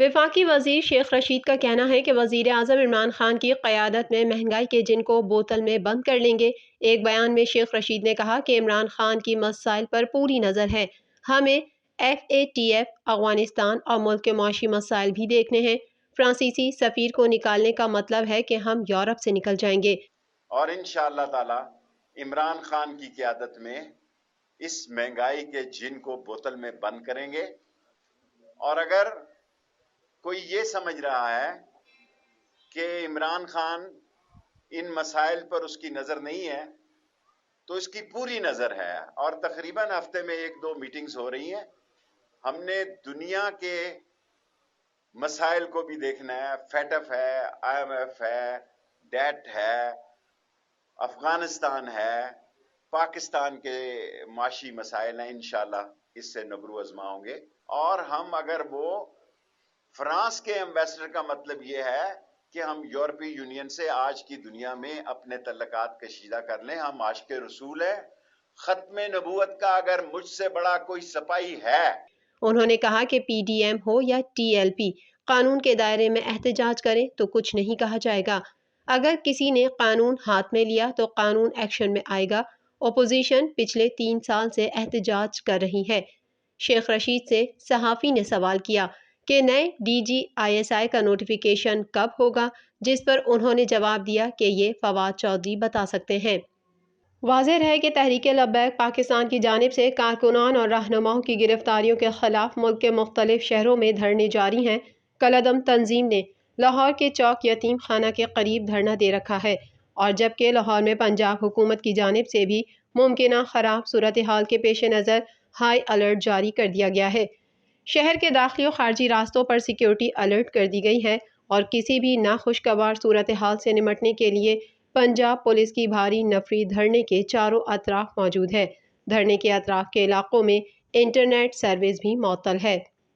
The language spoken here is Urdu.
وفاقی وزیر شیخ رشید کا کہنا ہے کہ وزیر اعظم عمران خان کی قیادت میں مہنگائی کے جن کو بوتل میں بند کر لیں گے۔ ایک بیان میں شیخ رشید نے کہا کہ عمران خان کی مسائل پر پوری نظر ہے، ہمیں FATF، افغانستان اور ملک کے معاشی مسائل بھی دیکھنے ہیں۔ فرانسیسی سفیر کو نکالنے کا مطلب ہے کہ ہم یورپ سے نکل جائیں گے، اور انشاءاللہ تعالی عمران خان کی قیادت میں اس مہنگائی کے جن کو بوتل میں بند کریں گے۔ اور اگر کوئی یہ سمجھ رہا ہے کہ عمران خان ان مسائل پر اس کی نظر نہیں ہے تو اس کی پوری نظر ہے، اور تقریباً ہفتے میں 1-2 میٹنگز ہو رہی ہیں۔ ہم نے دنیا کے مسائل کو بھی دیکھنا ہے، FATF ہے، IMF ہے، ڈیٹ ہے، افغانستان ہے، پاکستان کے معاشی مسائل ہیں، انشاءاللہ اس سے نبرو ازما ہوں گے۔ اور ہم اگر وہ فرانس کے ایمبیسڈر کا مطلب یہ ہے کہ ہم یورپی یونین سے آج کی دنیا میں اپنے تعلقات کشیدہ کر لیں، ہم عاشق رسول ہیں۔ ختم نبوت کا اگر مجھ سے بڑا کوئی سپاہی ہے۔ انہوں نے کہا کہ PDM ہو یا TLP، قانون کے دائرے میں احتجاج کریں تو کچھ نہیں کہا جائے گا۔ اگر کسی نے قانون ہاتھ میں لیا تو قانون ایکشن میں آئے گا۔ اپوزیشن پچھلے 3 سال سے احتجاج کر رہی ہے۔ شیخ رشید سے صحافی نے سوال کیا کہ نئے DG ISI کا نوٹیفیکیشن کب ہوگا، جس پر انہوں نے جواب دیا کہ یہ فواد چودھری بتا سکتے ہیں۔ واضح رہے کہ تحریک لبیک پاکستان کی جانب سے کارکنان اور رہنماؤں کی گرفتاریوں کے خلاف ملک کے مختلف شہروں میں دھرنے جاری ہیں۔ کالعدم تنظیم نے لاہور کے چوک یتیم خانہ کے قریب دھرنا دے رکھا ہے، اور جبکہ لاہور میں پنجاب حکومت کی جانب سے بھی ممکنہ خراب صورتحال کے پیش نظر ہائی الرٹ جاری کر دیا گیا ہے۔ شہر کے داخلی و خارجی راستوں پر سیکیورٹی الرٹ کر دی گئی ہے، اور کسی بھی ناخوشگوار صورتحال سے نمٹنے کے لیے پنجاب پولیس کی بھاری نفری دھرنے کے چاروں اطراف موجود ہے۔ دھرنے کے اطراف کے علاقوں میں انٹرنیٹ سروس بھی معطل ہے۔